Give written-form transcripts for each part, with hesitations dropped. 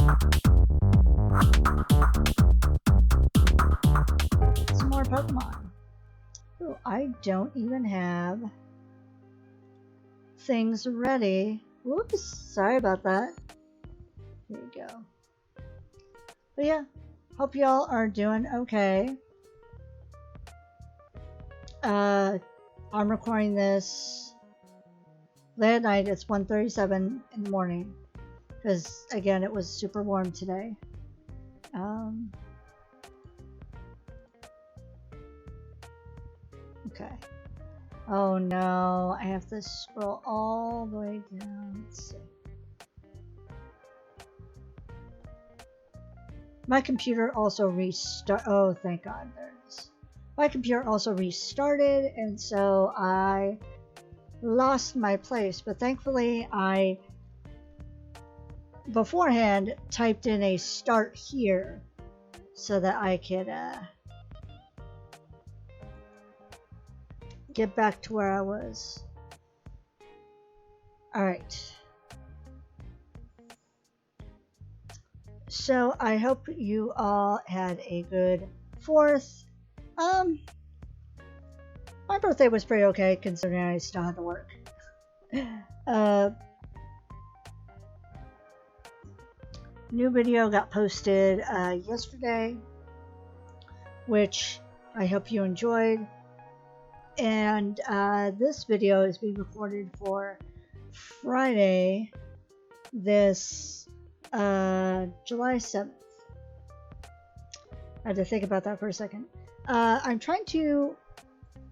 Some more Pokemon. Ooh, I don't even have things ready. Whoops, sorry about that. Here we go. But yeah, hope y'all are doing okay. I'm recording this late at night. It's 1:37 in the morning because again it was super warm today. Okay. Oh no, I have to scroll all the way down. Let's see. My computer also oh thank God, there it is. My computer also restarted, and so I lost my place, but thankfully I beforehand typed in a start here so that I could get back to where I was. Alright. So I hope you all had a good 4th. My birthday was pretty okay considering I still had to work. New video got posted yesterday, which I hope you enjoyed. And this video is being recorded for Friday, this July 7th. I had to think about that for a second. I'm trying to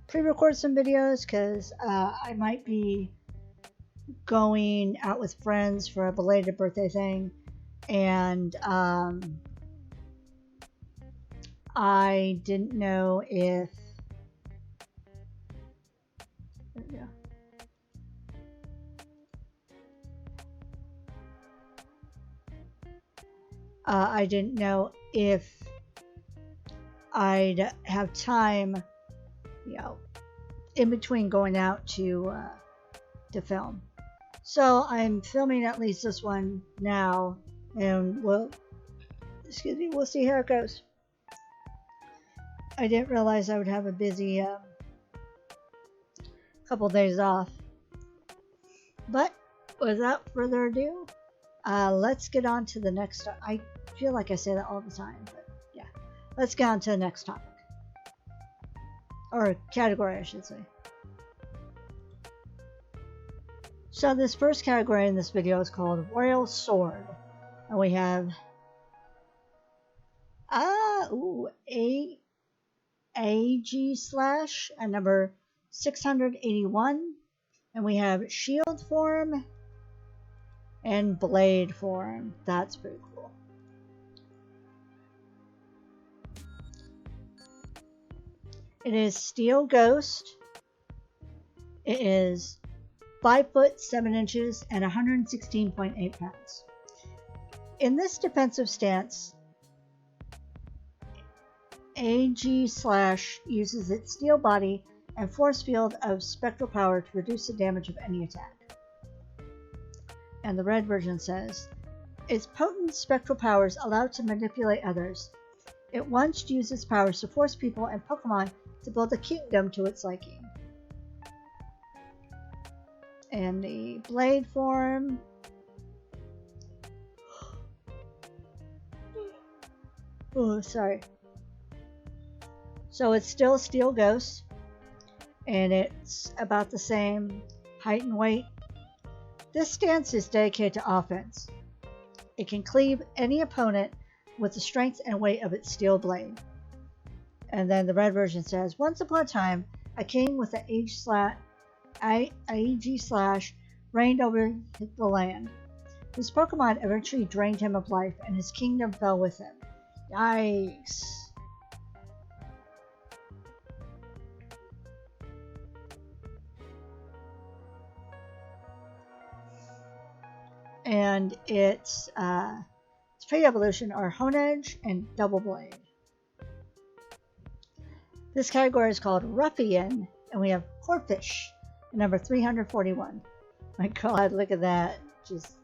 pre-record some videos because I might be going out with friends for a belated birthday thing, and I didn't know if I didn't know if I'd have time, you know, in between going out to film. So I'm filming at least this one now, and we'll see how it goes. I didn't realize I would have a busy couple days off. But without further ado, let's get on to the next. I feel like I say that all the time, but yeah, let's get on to the next topic, or category, I should say. So this first category in this video is called Royal Sword, and we have AG slash at number 681, and we have shield form and blade form. That's pretty cool. It is Steel Ghost. It is 5 foot 7 inches and 116.8 pounds. In this defensive stance, AG slash uses its steel body and force field of spectral power to reduce the damage of any attack. And the red version says, its potent spectral powers allow it to manipulate others. It once used its powers to force people and Pokemon to build a kingdom to its liking. And the blade form. Oh, sorry. So it's still Steel Ghost, and it's about the same height and weight. This stance is dedicated to offense. It can cleave any opponent with the strength and weight of its steel blade. And then the red version says, once upon a time, a king with an AG slash reigned over the land. His Pokemon eventually drained him of life, and his kingdom fell with him. Yikes. And its fate evolution are Honedge and Double Blade. This category is called Ruffian, and we have Corphish, number 341. My God, look at that. Just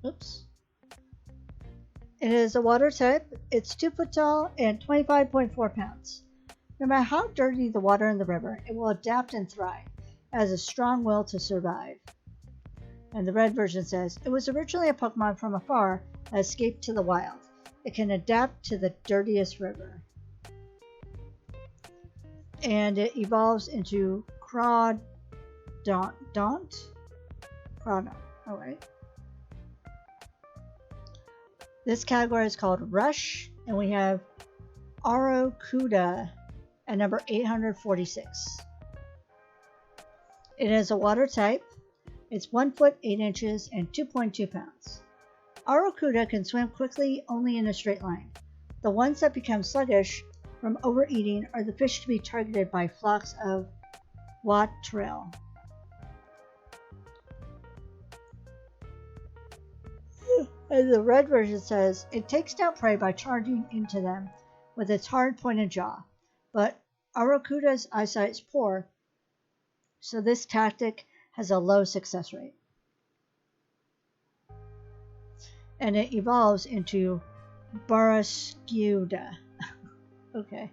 Oops. It is a water type. It's 2 foot tall and 25.4 pounds. No matter how dirty the water in the river, it will adapt and thrive. It has a strong will to survive. And the red version says, it was originally a Pokemon from afar that escaped to the wild. It can adapt to the dirtiest river. And it evolves into Crawdaunt. Crawdaunt, alright. This category is called Rush, and we have Arrokuda at number 846. It is a water type. It's 1 foot 8 inches and 2.2 pounds. Arrokuda can swim quickly only in a straight line. The ones that become sluggish from overeating are the fish to be targeted by flocks of Watrel. And the red version says, it takes down prey by charging into them with its hard pointed jaw. But Arrokuda's eyesight is poor, so this tactic has a low success rate. And it evolves into Barraskewda. Okay.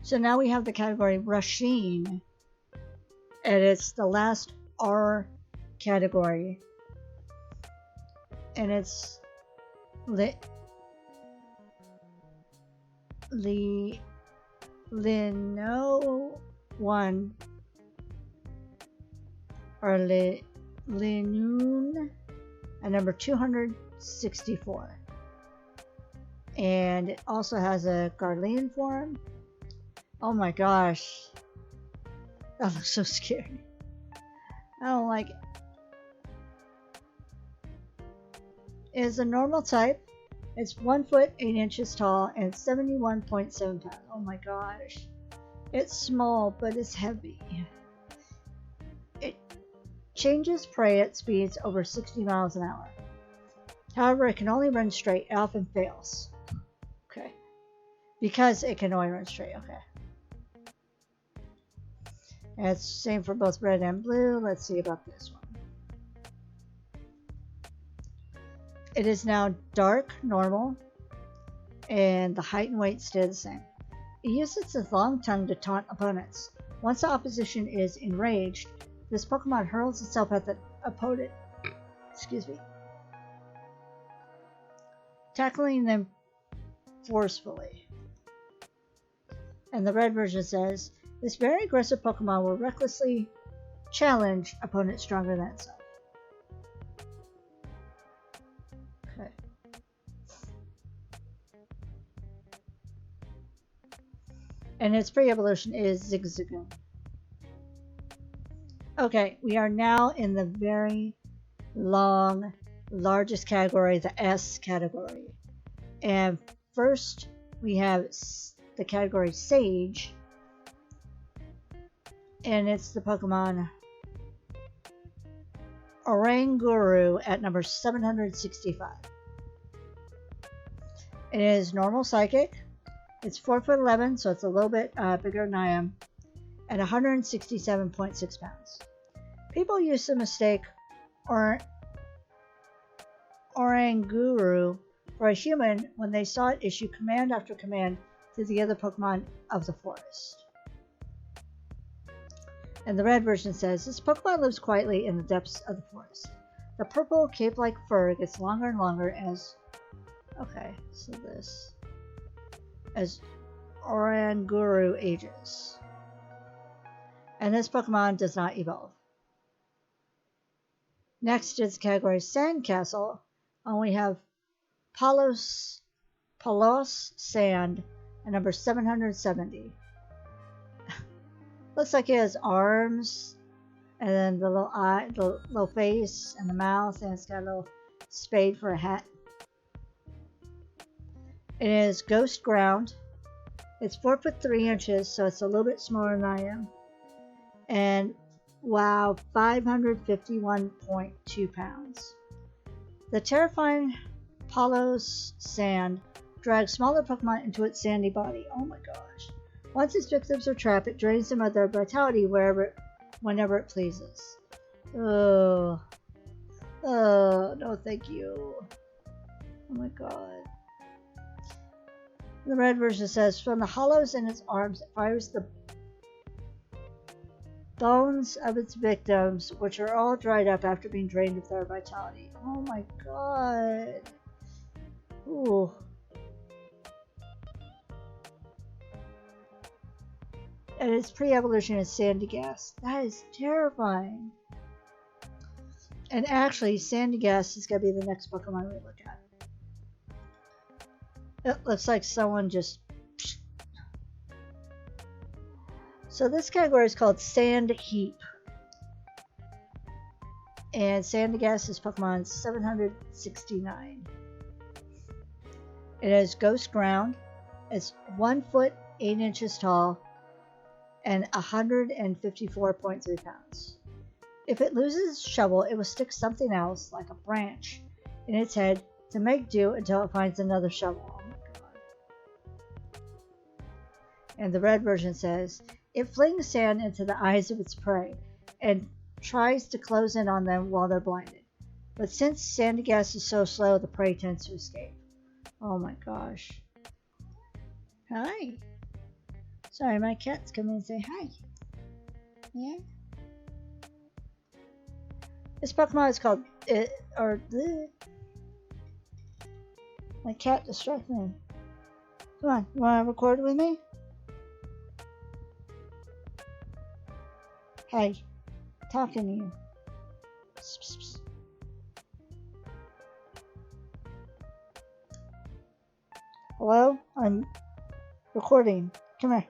So now we have the category Rushing, and it's the last R category. And it's Lino 1 or Linoon at number 264. And it also has a Garlean form. Oh my gosh. That looks so scary. I don't like it. It is a normal type. It's 1 foot 8 inches tall and 71.7 pounds. Oh my gosh. It's small, but it's heavy. It changes prey at speeds over 60 miles an hour. However, it can only run straight. It often fails. Okay. Because it can only run straight. Okay. And it's the same for both red and blue. Let's see about this one. It is now dark, normal, and the height and weight stay the same. It uses its long tongue to taunt opponents. Once the opposition is enraged, this Pokemon hurls itself at the opponent, tackling them forcefully. And the red version says, this very aggressive Pokemon will recklessly challenge opponents stronger than itself. Okay. And its pre-evolution is Zigzagoon. Okay, we are now in the very long, largest category, the S category. And first, we have the category Sage. And it's the Pokemon Oranguru at number 765. It is normal psychic. It's 4 foot 11, so it's a little bit bigger than I am, and 167.6 pounds. People used to mistake Oranguru for a human when they saw it issue command after command to the other Pokemon of the forest. And the red version says, this Pokemon lives quietly in the depths of the forest. The purple cape-like fur gets longer and longer as... Okay, so this... as Oranguru ages. And this Pokemon does not evolve. Next is category Sandcastle, and we have Palos Sand at number 770. Looks like it has arms, and then the little eye, the little face, and the mouth, and it's got a little spade for a hat. It is ghost ground. It's 4 foot 3 inches, so it's a little bit smaller than I am. And wow, 551.2 pounds. The terrifying Palos Sand drags smaller Pokemon into its sandy body. Oh my gosh. Once its victims are trapped, it drains them of their vitality whenever it pleases. Oh. Oh, no thank you. Oh my god. The red version says, from the hollows in its arms, it fires the bones of its victims, which are all dried up after being drained of their vitality. Oh my god. Ooh. And its pre-evolution is sandy gas. That is terrifying. And actually, sandy gas is going to be the next Pokemon we look at. It looks like someone just... So this category is called Sand Heap. And sandy gas is Pokemon 769. It has Ghost Ground. It's 1 foot 8 inches tall and 154.3 pounds. If it loses its shovel, it will stick something else, like a branch, in its head to make do until it finds another shovel. Oh my god. And the red version says, it flings sand into the eyes of its prey and tries to close in on them while they're blinded. But since sandy gas is so slow, the prey tends to escape. Oh my gosh. Hi. Sorry, my cat's coming and say hi. Yeah? This Pokemon is called My cat distracted me. Come on, you want to record with me? Hey, talking to you. Psst, psst, psst. Hello? I'm recording. Come here.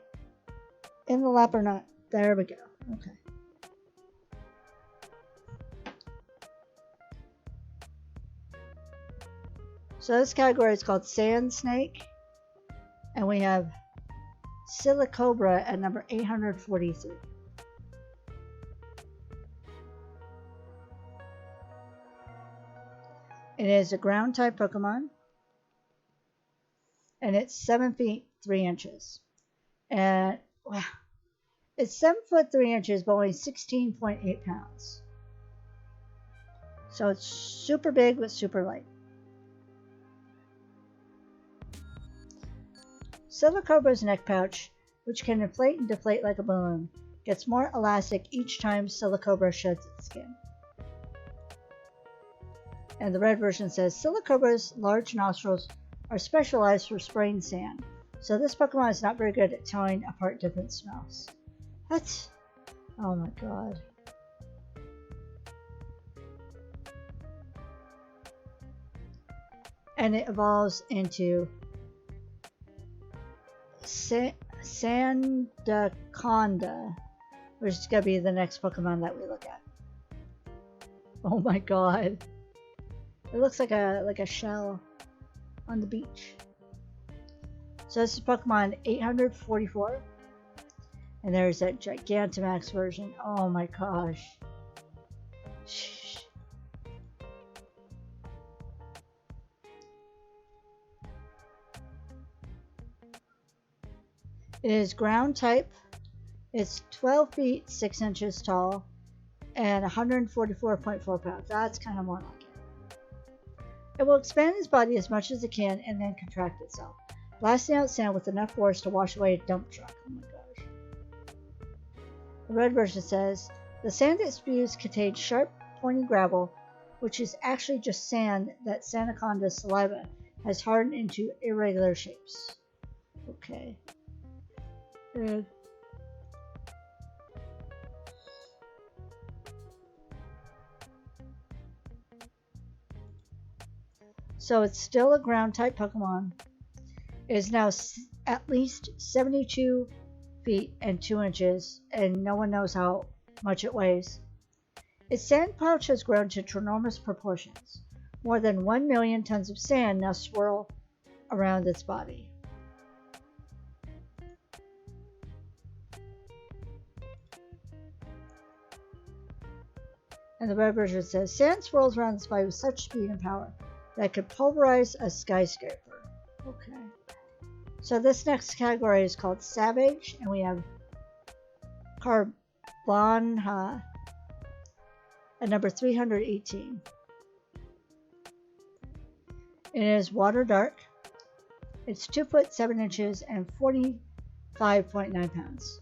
In the lap or not? There we go. Okay. So this category is called Sand Snake. And we have Silicobra at number 843. It is a ground type Pokemon. And it's 7 feet 3 inches. And wow. It's 7 foot 3 inches, but only 16.8 pounds. So it's super big but super light. Silicobra's neck pouch, which can inflate and deflate like a balloon, gets more elastic each time Silicobra sheds its skin. And the red version says, Silicobra's large nostrils are specialized for spraying sand, so this Pokemon is not very good at telling apart different smells. What? Oh my god. And it evolves into Sandaconda, which is going to be the next Pokemon that we look at. Oh my god. It looks like a shell on the beach. So this is Pokemon 844. And there's that Gigantamax version. Oh my gosh. Shh. It is ground type. It's 12 feet 6 inches tall and 144.4 pounds. That's kind of more like it. It will expand its body as much as it can and then contract itself, blasting out sand with enough force to wash away a dump truck. Oh my gosh. The red version says, the sand it spews contains sharp, pointy gravel, which is actually just sand that Sandaconda's saliva has hardened into irregular shapes. Okay. Good. So it's still a ground type Pokemon. It is now at least 72 feet and 2 inches, and no one knows how much it weighs. Its sand pouch has grown to enormous proportions. More than 1 million tons of sand now swirl around its body. And the red version says, sand swirls around its body with such speed and power that it could pulverize a skyscraper. Okay. So this next category is called Savage, and we have Carbonha at number 318. It is water dark. It's 2 foot 7 inches and 45.9 pounds.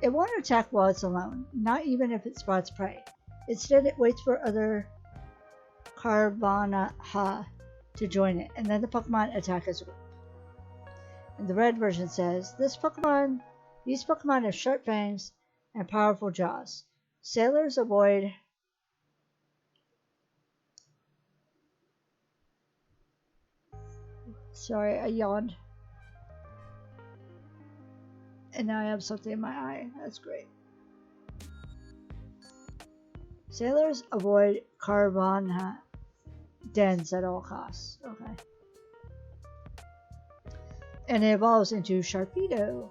It won't attack while it's alone, not even if it spots prey. Instead, it waits for other Carvanaha to join it, and then the Pokemon attack as a group. And the red version says, these Pokemon have sharp fangs and powerful jaws. Sailors avoid Sorry, I yawned. And now I have something in my eye. That's great. Sailors avoid Carvana dens at all costs. Okay. And it evolves into Sharpedo.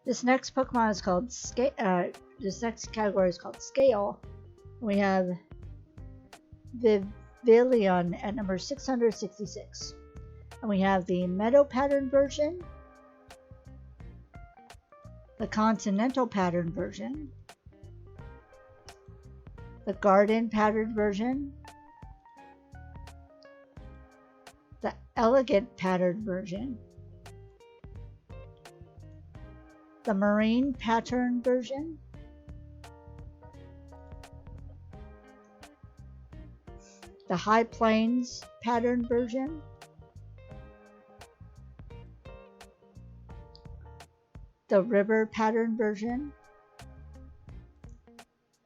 This next Pokemon is called this next category is called Scale. We have Vivillon at number 666. And we have the Meadow Pattern version, the Continental Pattern version, the Garden Pattern version, the Elegant Pattern version, the Marine Pattern version, the High Plains Pattern version, the River Pattern version,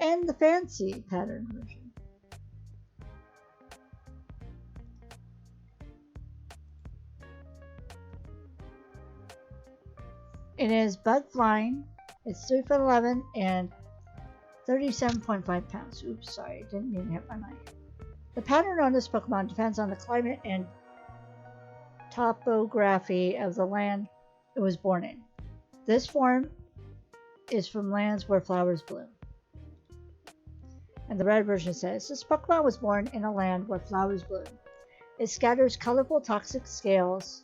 and the Fancy Pattern version. It is bug flying. It's 3 foot 11 and 37.5 pounds. Oops, sorry, didn't mean to hit my mic. The pattern on this Pokemon depends on the climate and topography of the land it was born in. This form is from lands where flowers bloom. And the red version says, this Pokemon was born in a land where flowers bloom. It scatters colorful toxic scales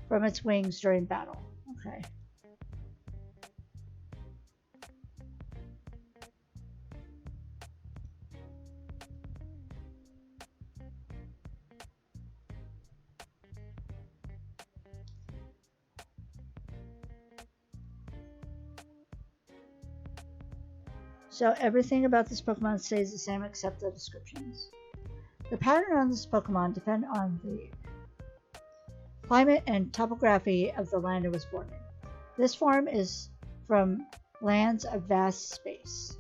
from its wings during battle. Okay. So everything about this Pokemon stays the same except the descriptions. The pattern on this Pokemon depend on the climate and topography of the land it was born in. This form is from lands of vast space.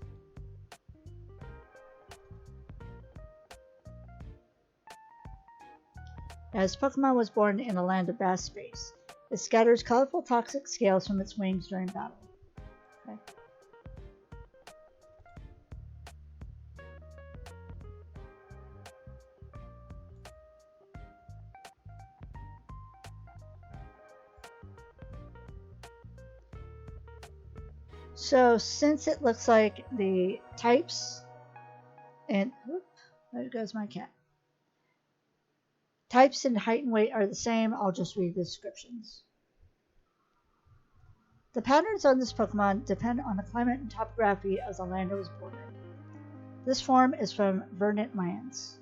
As Pokemon was born in a land of vast space, it scatters colorful toxic scales from its wings during battle. Okay. So since it looks like the types and there goes my cat. Types and height and weight are the same, I'll just read the descriptions. The patterns on this Pokemon depend on the climate and topography of the land it was born in. This form is from verdant lands.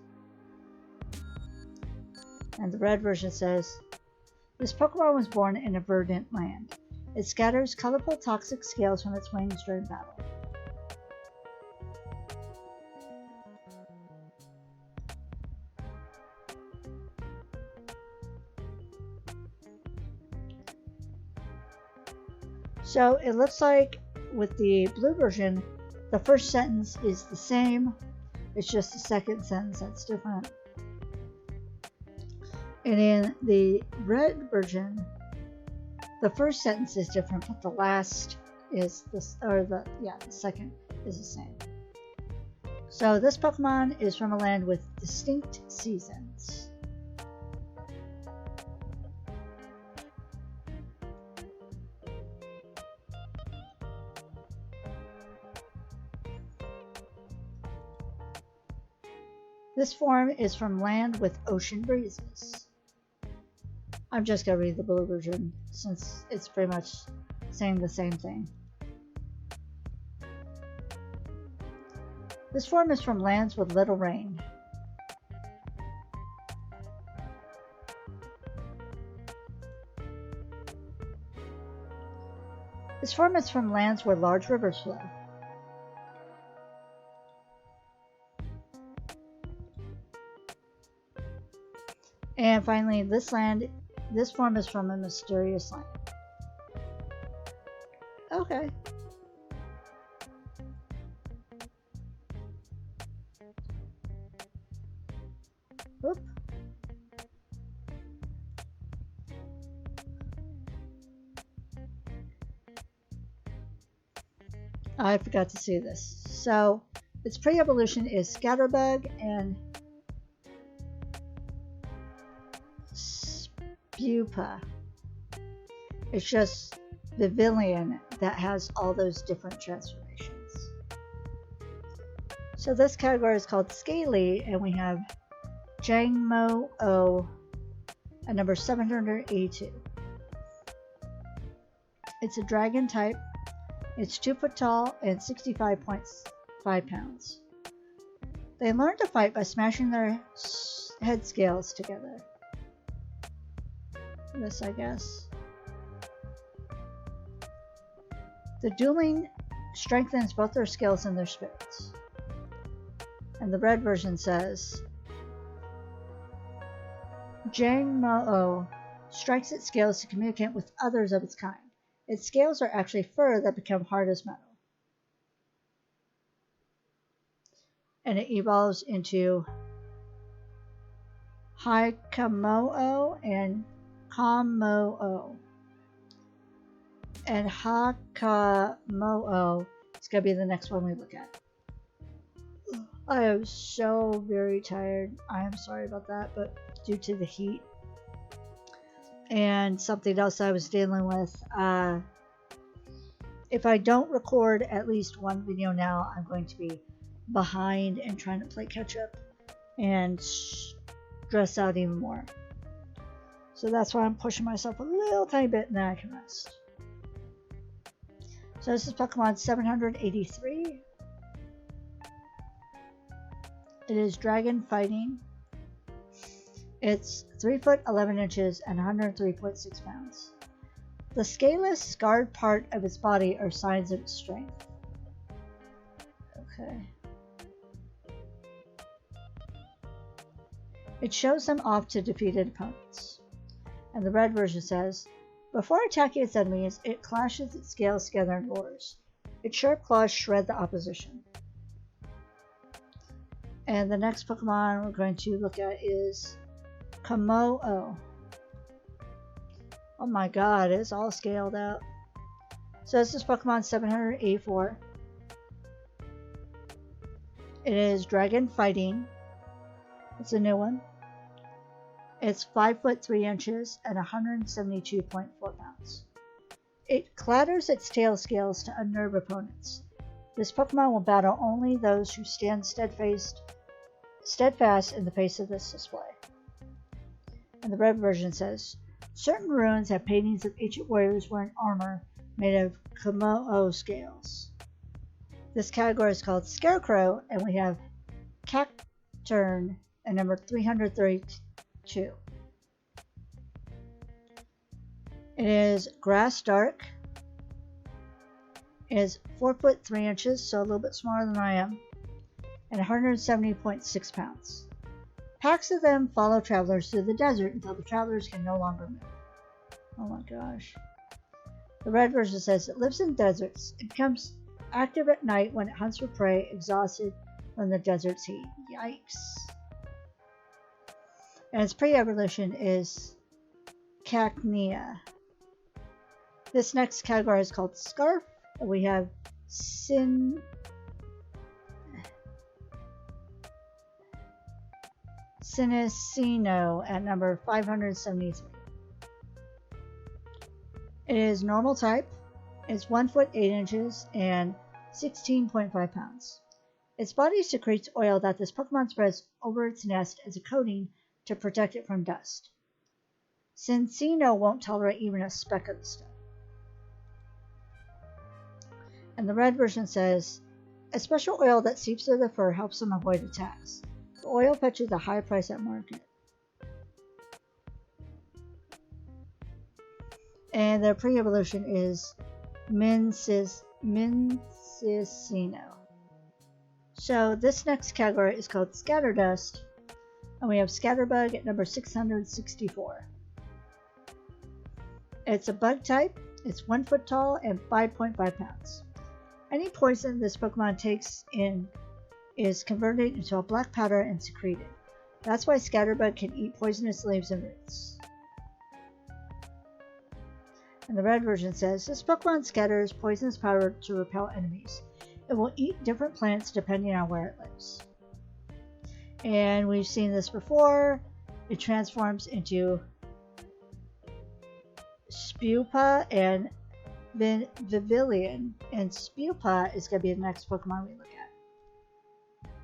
And the red version says, this Pokemon was born in a verdant land. It scatters colorful toxic scales from its wings during battle. So it looks like with the blue version, the first sentence is the same. It's just the second sentence that's different. And in the red version, the first sentence is different, but the last is the second is the same. So this Pokemon is from a land with distinct seasons. This form is from land with ocean breezes. I'm just going to read the blue version since it's pretty much saying the same thing. This form is from lands with little rain. This form is from lands where large rivers flow. And finally, this form is from a mysterious land. Okay. Whoop. I forgot to say this. So, its pre-evolution is Scatterbug and Spupa. It's just Vivillon that has all those different transformations. So this category is called Scaly, and we have Jangmo-O at number 782. It's a dragon type. It's 2 foot tall and 65.5 pounds. They learn to fight by smashing their head scales together. This, I guess. The dueling strengthens both their skills and their spirits. And the red version says, Jangmo-O strikes its scales to communicate with others of its kind. Its scales are actually fur that become hard as metal. And it evolves into Hikamo-O and Kamo-O. And Hikamo-O is going to be the next one we look at. I am so very tired. I am sorry about that, but due to the heat and something else I was dealing with, if I don't record at least one video now, I'm going to be behind and trying to play catch up and stress out even more. So that's why I'm pushing myself a little tiny bit and then I can rest. So this is Pokemon 783. It is dragon fighting. It's 3 foot 11 inches and 103.6 pounds. The scaleless, scarred part of its body are signs of its strength. Okay. It shows them off to defeated opponents. And the red version says, before attacking its enemies, it clashes its scales together and roars. Its sharp claws shred the opposition. And the next Pokemon we're going to look at is Kamo-O. Oh my god, it's all scaled out. So this is Pokemon 784. It is dragon fighting. It's a new one. It's 5 foot 3 inches and 172.4 pounds. It clatters its tail scales to unnerve opponents. This Pokemon will battle only those who stand steadfast in the face of this display. And the red version says, certain ruins have paintings of ancient warriors wearing armor made of Kamo-O scales. This category is called Scarecrow, and we have Cacturn at number 332. It is grass dark. It is 4 foot 3 inches, so a little bit smaller than I am, and 170.6 pounds. Packs of them follow travelers through the desert until the travelers can no longer move. Oh my gosh. The red version says it lives in deserts. It becomes active at night when it hunts for prey, exhausted from the desert's heat. Yikes. And its pre-evolution is Cacnea. This next category is called Scarf. And we have Sinisino at number 573. It is normal type. It's 1 foot 8 inches and 16.5 pounds. Its body secretes oil that this Pokemon spreads over its nest as a coating to protect it from dust. Sinisino won't tolerate even a speck of the stuff. And the red version says, a special oil that seeps through the fur helps them avoid attacks. The oil fetches a high price at market. And their pre-evolution is Mincicino. So this next category is called Scatterdust, and we have Scatterbug at number 664. It's a bug type, it's 1 foot tall and 5.5 pounds. Any poison this Pokemon takes in is converted into a black powder and secreted. That's why Scatterbug can eat poisonous leaves and roots. And the red version says, this Pokemon scatters poisonous powder to repel enemies. It will eat different plants depending on where it lives. And we've seen this before. It transforms into Spupa and Vivillon. And Spupa is going to be the next Pokemon we look at.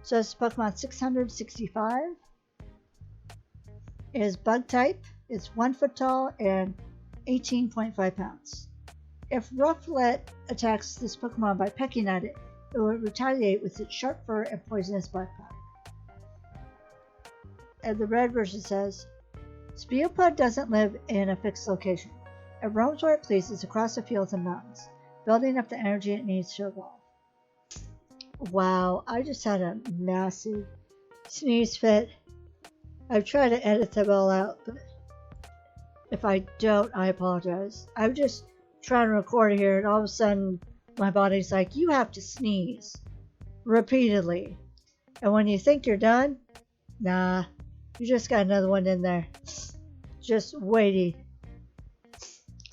So it's Pokemon 665. It is bug type. It's 1 foot tall and 18.5 pounds. If Rufflet attacks this Pokemon by pecking at it, it will retaliate with its sharp fur and poisonous black powder. And the red version says, Spupa doesn't live in a fixed location. It roams where it pleases across the fields and mountains, building up the energy it needs to evolve. Wow, I just had a massive sneeze fit. I've tried to edit them all out, but if I don't, I apologize. I'm just trying to record here, and all of a sudden, my body's like, you have to sneeze repeatedly. And when you think you're done, nah, you just got another one in there. Just waiting.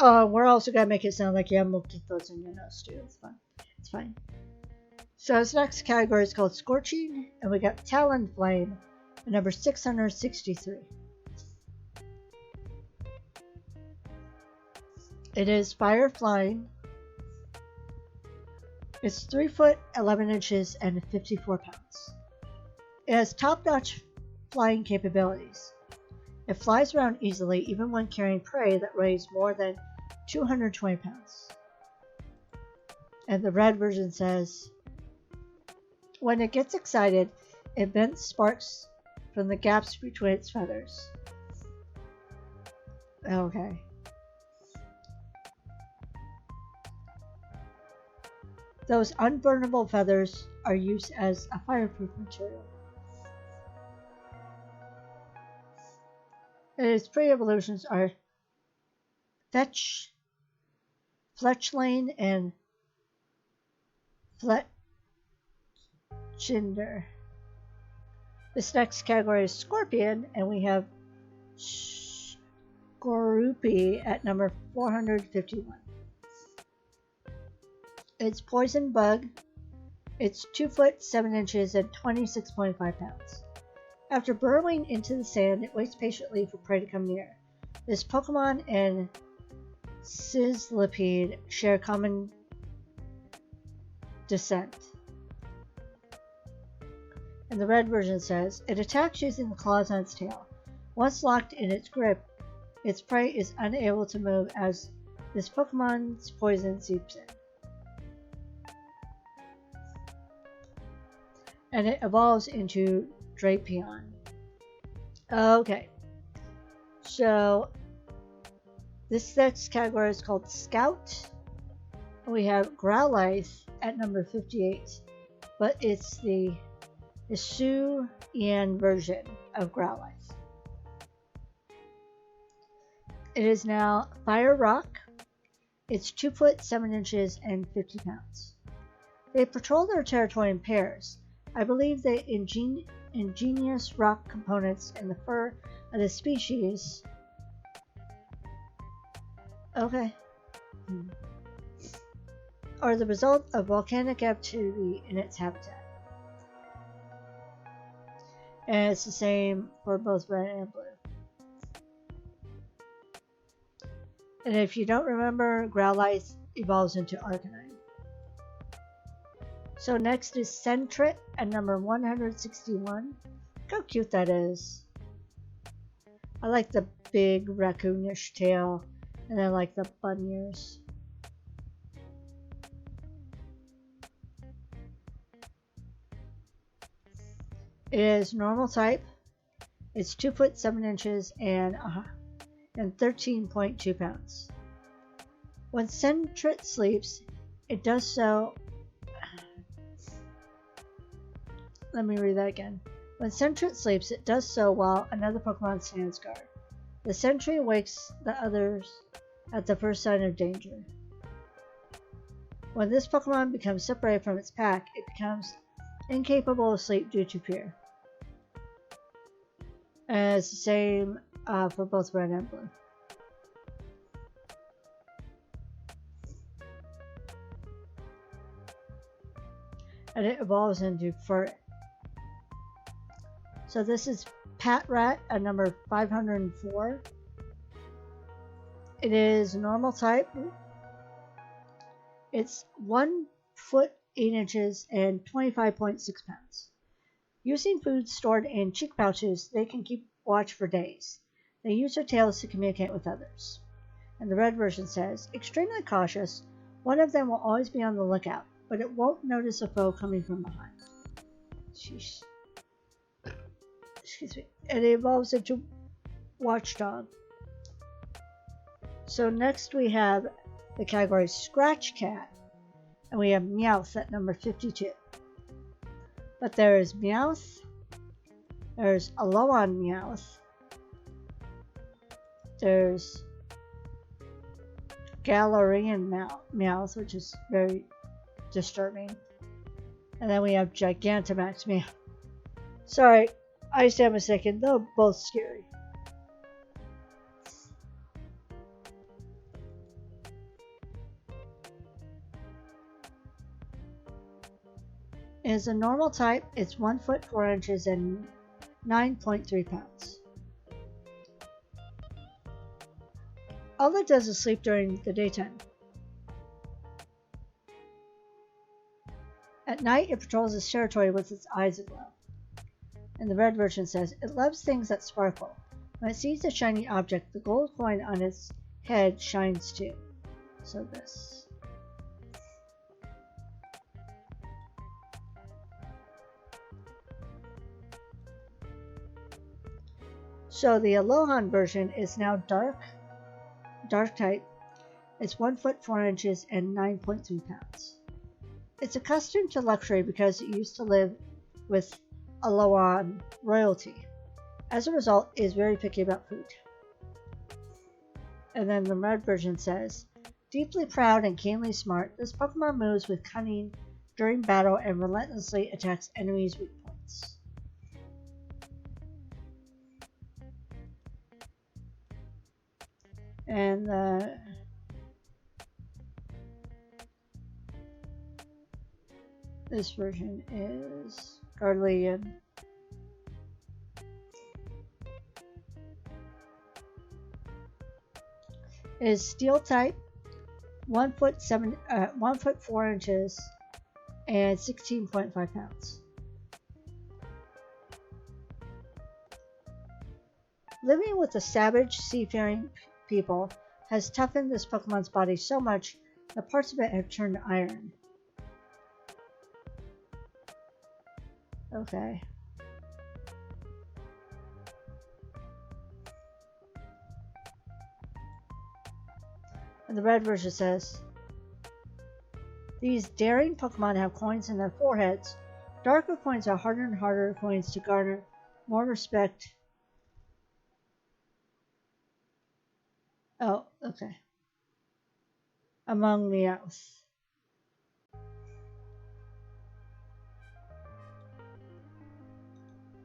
Oh, we're also going to make it sound like you have multiple thoughts in your nose, too. It's fine. It's fine. So this next category is called Scorching, and we got Talonflame at number 663. It is fire flying. It's 3 foot 11 inches and 54 pounds. It has top-notch flying capabilities. It flies around easily even when carrying prey that weighs more than 220 pounds. And the red version says, when it gets excited, it vents sparks from the gaps between its feathers. Okay. Those unburnable feathers are used as a fireproof material. And its pre-evolutions are Fletchling and Fletchinder. This next category is Scorpion, and we have Skorupi at number 451. It's poison bug. It's 2 foot 7 inches and 26.5 pounds. After burrowing into the sand, it waits patiently for prey to come near. This Pokemon and Sizzlipede share common descent. And the red version says, it attacks using the claws on its tail. Once locked in its grip, its prey is unable to move as this Pokemon's poison seeps in. And it evolves into Drapion. Okay, so this next category is called Scout. We have Growlithe at number 58, but it's the Hisuian version of Growlithe. It is now Fire Rock. It's 2 foot 7 inches and 50 pounds. They patrol their territory in pairs. I believe the ingenious rock components in the fur of the species are the result of volcanic activity in its habitat. And it's the same for both red and blue. And if you don't remember, Growlithe evolves into Arcanine. So next is Sentret at number 161. Look how cute that is. I like the big raccoonish tail, and I like the bun ears. It is normal type. It's 2 foot 7 inches and 13.2 pounds. When Sentret sleeps, it does so. Let me read that again. When Sentret sleeps, it does so while another Pokemon stands guard. The sentry wakes the others at the first sign of danger. When this Pokemon becomes separated from its pack, it becomes incapable of sleep due to fear. And it's the same for both red and blue. And it evolves into Furret. So this is Patrat at number 504. It is normal type. It's 1 foot 8 inches and 25.6 pounds. Using food stored in cheek pouches, they can keep watch for days. They use their tails to communicate with others. And the red version says, extremely cautious, one of them will always be on the lookout, but it won't notice a foe coming from behind. Sheesh. Excuse me. And it evolves into Watchdog. So next we have the category Scratch Cat, and we have Meowth at number 52. But there is Meowth, there's Alolan Meowth, there's Galarian Meowth, which is very disturbing, and then we have Gigantamax Meowth. Sorry, I stand mistaken, they're both scary. It is a normal type. It's 1 foot 4 inches and 9.3 pounds. All it does is sleep during the daytime. At night, it patrols its territory with its eyes aglow. And the red version says, it loves things that sparkle. When it sees a shiny object, the gold coin on its head shines too. So this. So the Alolan version is now dark type. It's 1 foot 4 inches and 9.3 pounds. It's accustomed to luxury because it used to live with Alolan royalty. As a result, it is very picky about food. And then the red version says, deeply proud and keenly smart, this Pokemon moves with cunning during battle and relentlessly attacks enemies' weak points. And this version is Gardevoir. It is steel type, 1 foot 4 inches, and 16.5 pounds. Living with the savage, seafaring people has toughened this Pokemon's body so much that parts of it have turned to iron. Okay. And the red version says, these daring Pokemon have coins in their foreheads. Darker coins are harder and harder coins to garner more respect. Oh, okay. Among Meowth.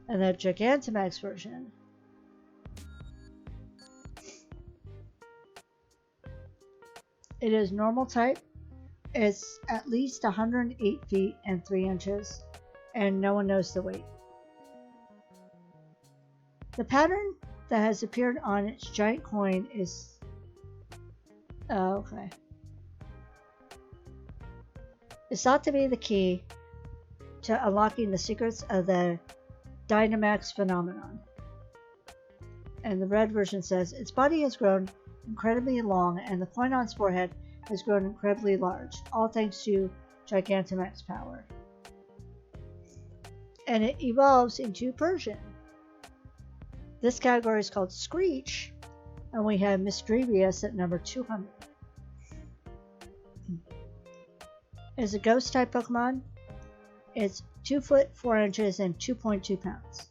And the Gigantamax version. It is normal type. It's at least 108 feet and 3 inches, and no one knows the weight. The pattern that has appeared on its giant coin is... Oh, okay. It's thought to be the key to unlocking the secrets of the Dynamax phenomenon. And the red version says, its body has grown incredibly long and the coin on its forehead has grown incredibly large, all thanks to Gigantamax power. And it evolves into Persian. This category is called Screech, and we have Misdrevious at number 200. is a ghost type Pokemon. It's 2 foot 4 inches and 2.2 pounds.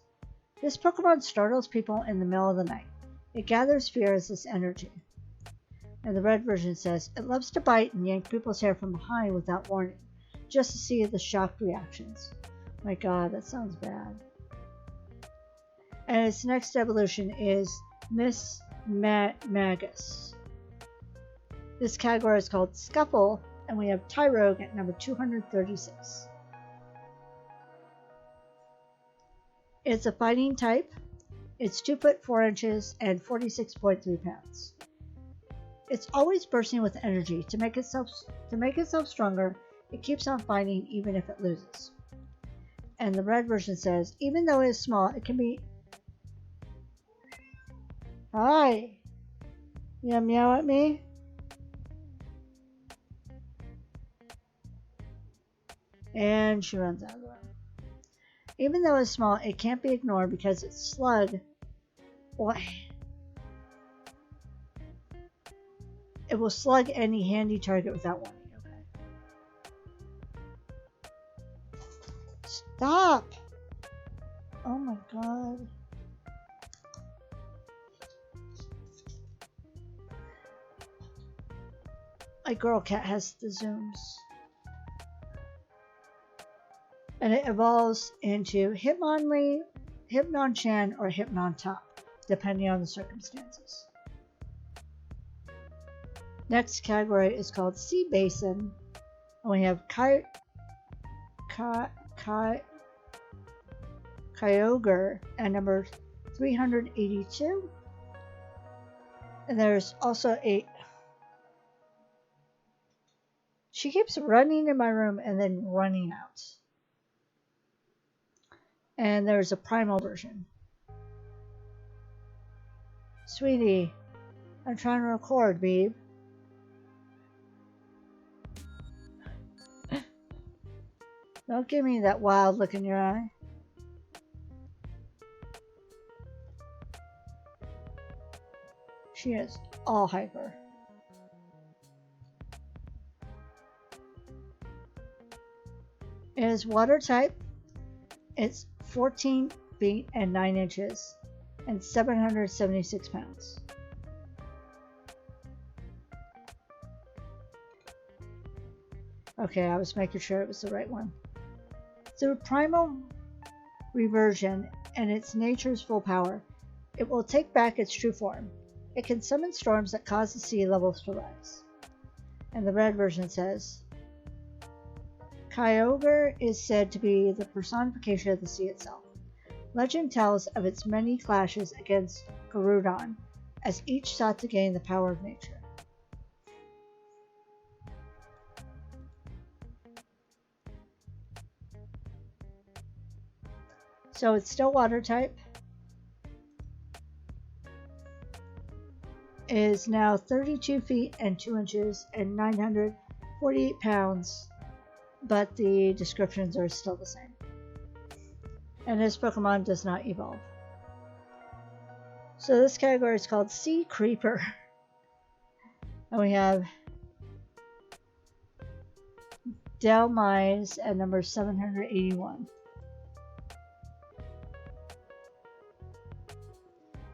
This Pokemon startles people in the middle of the night. It gathers fear as its energy. And the red version says, it loves to bite and yank people's hair from behind without warning, just to see the shocked reactions. My god, that sounds bad. And its next evolution is Miss Magus. This category is called Scuffle, and we have Tyrogue at number 236. It's a fighting type. It's 2 foot 4 inches and 46.3 pounds. It's always bursting with energy. To make itself stronger, it keeps on fighting even if it loses. And the red version says, even though it is small, it can be... Hi! You gonna meow at me? And she runs out of the room. Even though it's small, it can't be ignored because its slug... Boy. It will slug any handy target without warning. Okay. Stop! Oh my god. My girl cat has the zooms. And it evolves into Hitmonlee, Hypnonchan, or Hypnontop, depending on the circumstances. Next category is called Sea Basin, and we have Kyogre at number 382. And there's also a... She keeps running in my room and then running out. And there's a primal version. Sweetie, I'm trying to record, babe. Don't give me that wild look in your eye. She is all hyper. It is water type. It's 14 feet and 9 inches and 776 pounds. Okay, I was making sure it was the right one. Through primal reversion and its nature's full power, it will take back its true form. It can summon storms that cause the sea levels to rise. And the red version says, Kyogre is said to be the personification of the sea itself. Legend tells of its many clashes against Garudon, as each sought to gain the power of nature. So it's still water type. It is now 32 feet and 2 inches and 948 pounds, but the descriptions are still the same. And this Pokemon does not evolve. So this category is called Sea Creeper. And we have Delmise at number 781.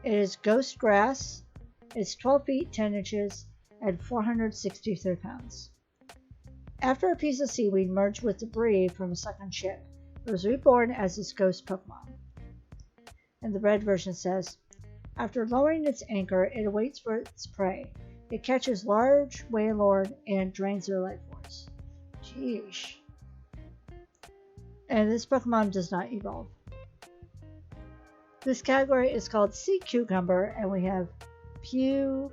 It is Ghost Grass. It's 12 feet 10 inches and 463 pounds. After a piece of seaweed merged with debris from a sunken ship, it was reborn as this ghost Pokemon. And the red version says, after lowering its anchor, it awaits for its prey. It catches large Wailord and drains their life force. Jeez. And this Pokemon does not evolve. This category is called Sea Cucumber, and we have Kumuku.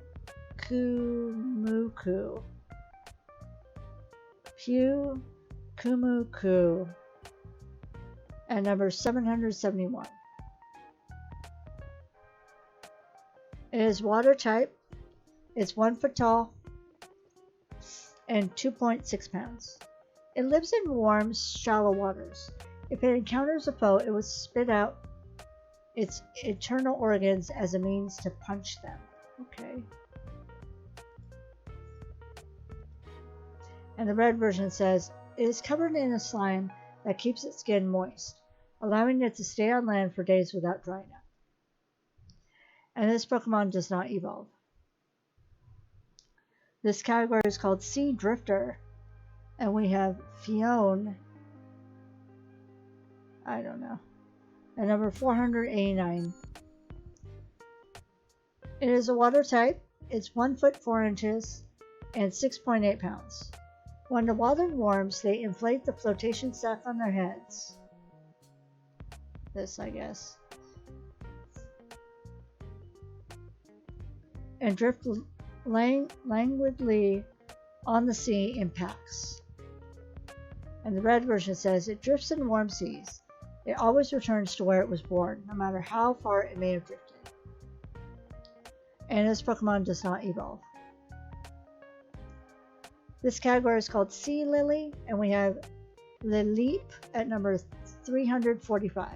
Kumuku at number 771. It is water type. It's 1 foot tall and 2.6 pounds. It lives in warm, shallow waters. If it encounters a foe, it will spit out its internal organs as a means to punch them. Okay. And the red version says, It is covered in a slime that keeps its skin moist, allowing it to stay on land for days without drying up. And this Pokemon does not evolve. This category is called Sea Drifter, and we have Fione, I don't know, and number 489. It is a water type. It's 1 foot 4 inches and 6.8 pounds. When the water warms, they inflate the flotation sac on their heads. This, I guess. And drift languidly on the sea in packs. And the red version says it drifts in warm seas. It always returns to where it was born, no matter how far it may have drifted. And this Pokemon does not evolve. This category is called Sea Lily, and we have Lileep at number 345.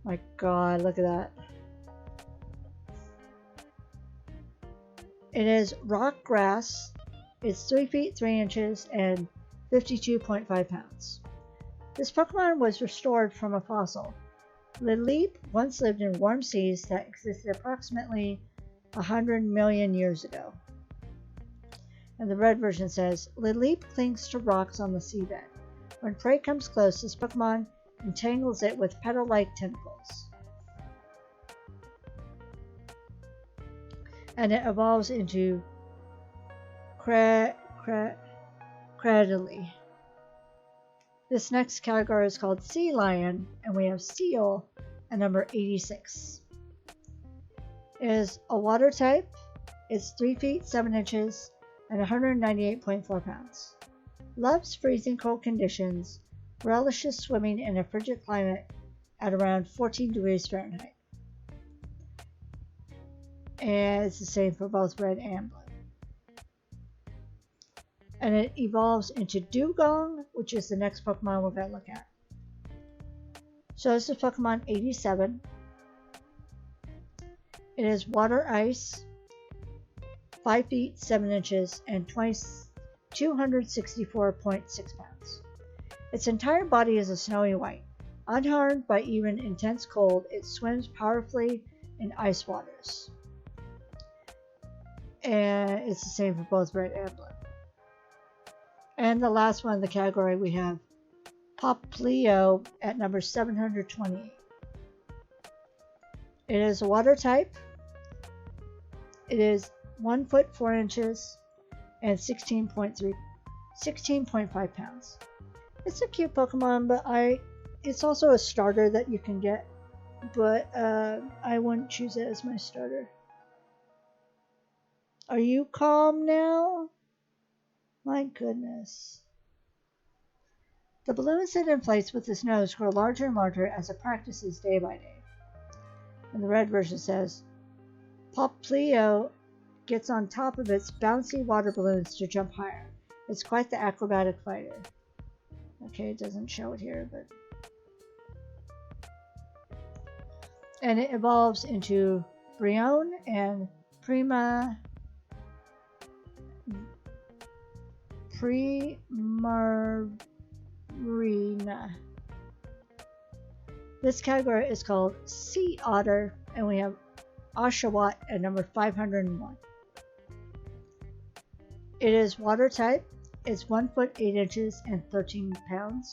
My god, look at that. It is rock grass. It's 3 feet 3 inches and 52.5 pounds. This Pokemon was restored from a fossil. Lileep once lived in warm seas that existed approximately 100 million years ago. And the red version says, Lileep clings to rocks on the seabed. When prey comes close, this Pokemon entangles it with petal-like tentacles. And it evolves into Cradily. This next category is called Sea Lion, and we have Seal at number 86. It is a water type. It's 3 feet 7 inches and 198.4 pounds. Loves freezing cold conditions, relishes swimming in a frigid climate at around 14 degrees Fahrenheit. And it's the same for both red and blue. And it evolves into Dugong, which is the next Pokemon we're going to look at. So this is Pokemon 87. It is water ice, 5 feet 7 inches, and 264.6 pounds. Its entire body is a snowy white. Unharmed by even intense cold, it swims powerfully in ice waters. And it's the same for both red and blue. And the last one in the category, we have Poplio at number 728. It is a water type. It is 1 foot 4 inches and 16.5 pounds. It's a cute Pokemon, but it's also a starter that you can get, but I wouldn't choose it as my starter. Are you calm now? My goodness. The balloons it inflates with his nose grow larger and larger as it practices day by day. And the red version says, Poplio gets on top of its bouncy water balloons to jump higher. It's quite the acrobatic fighter. Okay, it doesn't show it here, but... And it evolves into Brion and Primarina. This category is called Sea Otter, and we have Oshawott at number 501. It is water type. It's 1 foot 8 inches and 13 pounds.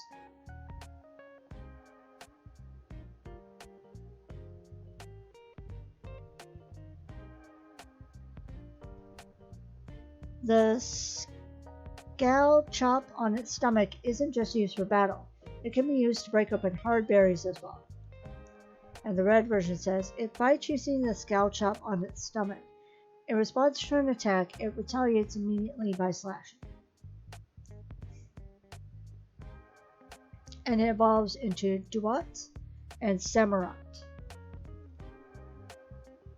The scale chop on its stomach isn't just used for battle. It can be used to break open hard berries as well. And the red version says, it bites using the scale chop on its stomach. In response to an attack, it retaliates immediately by slashing. And it evolves into Duat and Samurott.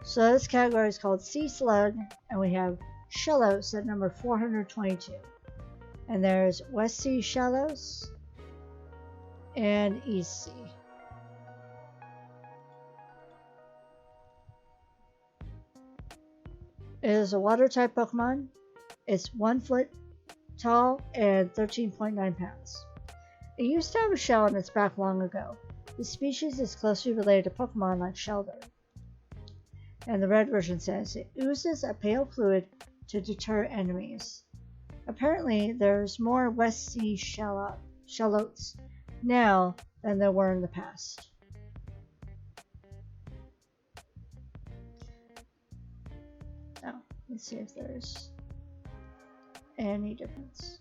So this category is called Sea Slug, and we have Shellos at number 422. And there's West Sea Shellos and East Sea. It is a water type Pokemon. It's 1 foot tall and 13.9 pounds. It used to have a shell on its back long ago. The species is closely related to Pokemon like Shelder. And the red version says it oozes a pale fluid to deter enemies. Apparently, there's more West Sea shallots now than there were in the past. Now, let's see if there's any difference.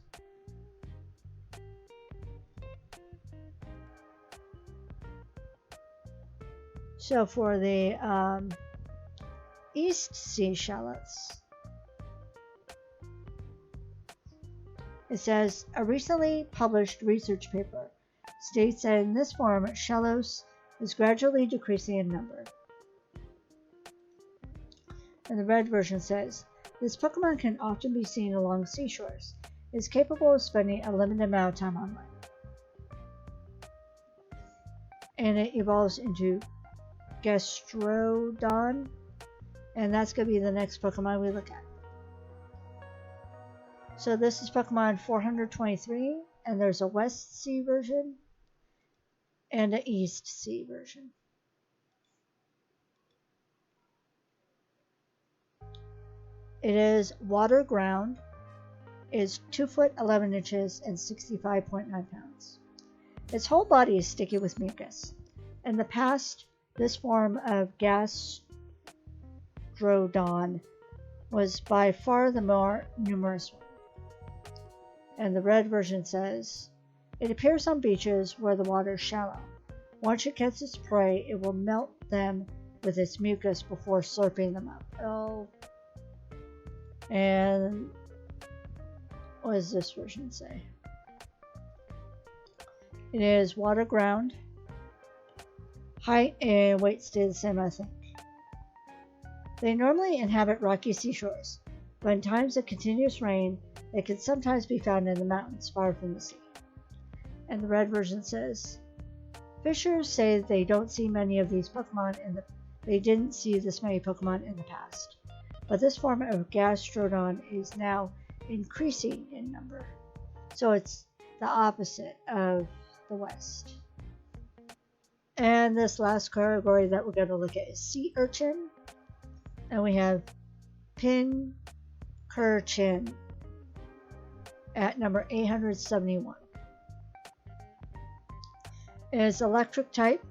So for the East Sea shallots, it says a recently published research paper states that in this form, shallows is gradually decreasing in number. And the red version says this Pokemon can often be seen along seashores. It is capable of spending a limited amount of time on land. And it evolves into Gastrodon, and that's going to be the next Pokemon we look at. So this is Pokemon 423, and there's a West Sea version and an East Sea version. It is water ground, is 2 foot 11 inches and 65.9 pounds. Its whole body is sticky with mucus. In the past, this form of Gastrodon was by far the more numerous one. And the red version says, it appears on beaches where the water is shallow. Once it gets its prey, it will melt them with its mucus before slurping them up. Oh. And what does this version say? It is water ground. Height and weight stay the same, I think. They normally inhabit rocky seashores, but in times of continuous rain, they can sometimes be found in the mountains far from the sea. And the red version says, fishers say they don't see many of these Pokemon they didn't see this many Pokemon in the past. But this form of Gastrodon is now increasing in number. So it's the opposite of the West. And this last category that we're going to look at is Sea Urchin. And we have Urchin at number 871. It is electric type.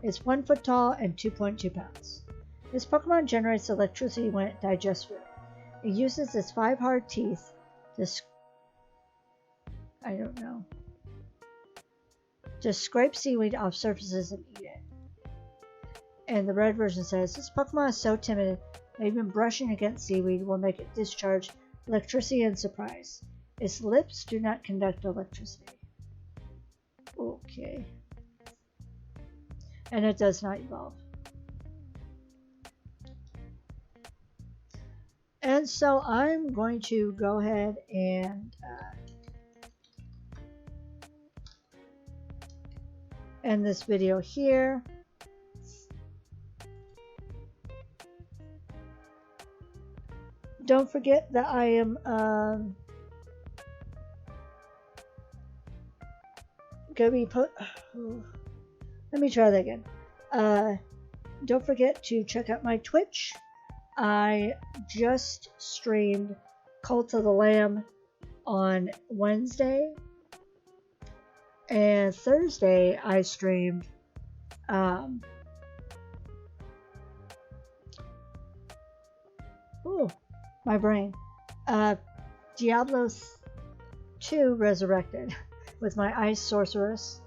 It's 1 foot tall and 2.2 pounds. This Pokemon generates electricity when it digests food. It uses its 5 hard teeth to scrape seaweed off surfaces and eat it. And the red version says, this Pokemon is so timid that even brushing against seaweed will make it discharge electricity in surprise. Its lips do not conduct electricity. Okay. And it does not evolve. And so I'm going to go ahead and end this video here. Don't forget that I am going to be let me try that again. Don't forget to check out my Twitch. I just streamed Cult of the Lamb on Wednesday, and Thursday I streamed my brain. Diablo 2 Resurrected with my Ice Sorceress.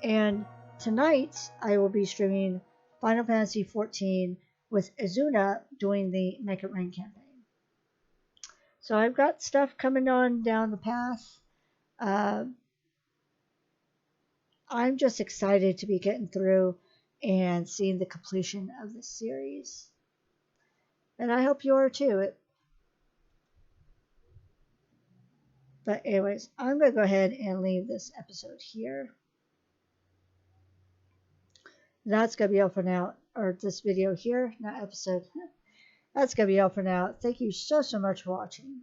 And tonight I will be streaming Final Fantasy XIV with Izuna doing the Make It Rain campaign. So I've got stuff coming on down the path. I'm just excited to be getting through and seeing the completion of the series. And I hope you are too. But anyways, I'm going to go ahead and leave this episode here. That's going to be all for now. Or this video here, not episode. That's going to be all for now. Thank you so much for watching.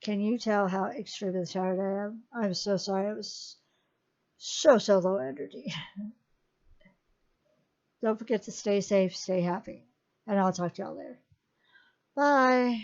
Can you tell how extremely tired I am? I'm so sorry. I was so low energy. Don't forget to stay safe, stay happy, and I'll talk to y'all later. Bye.